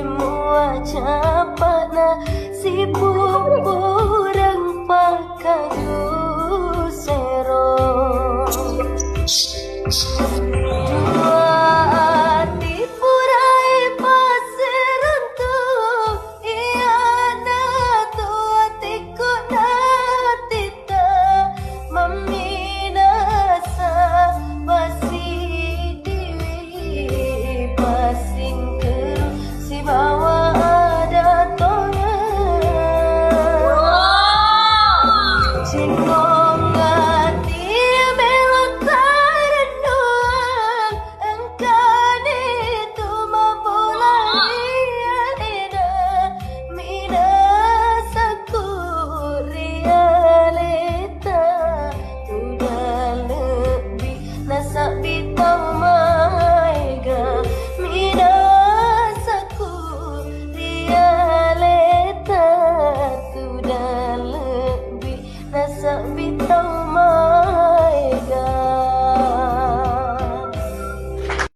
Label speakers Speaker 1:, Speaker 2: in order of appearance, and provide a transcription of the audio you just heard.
Speaker 1: mua cepat na si pupurang pakadu sero. Dua hati purai pasir untuk iana tua tiku natita meminasa masih diwi pasing keru si bawa ada tongan cingkong hati melok tarenduan engkau itu mempulai alina minasaku realita sudah lebih nasa bitau maiga minasaku realita sudah lebih nasa bitau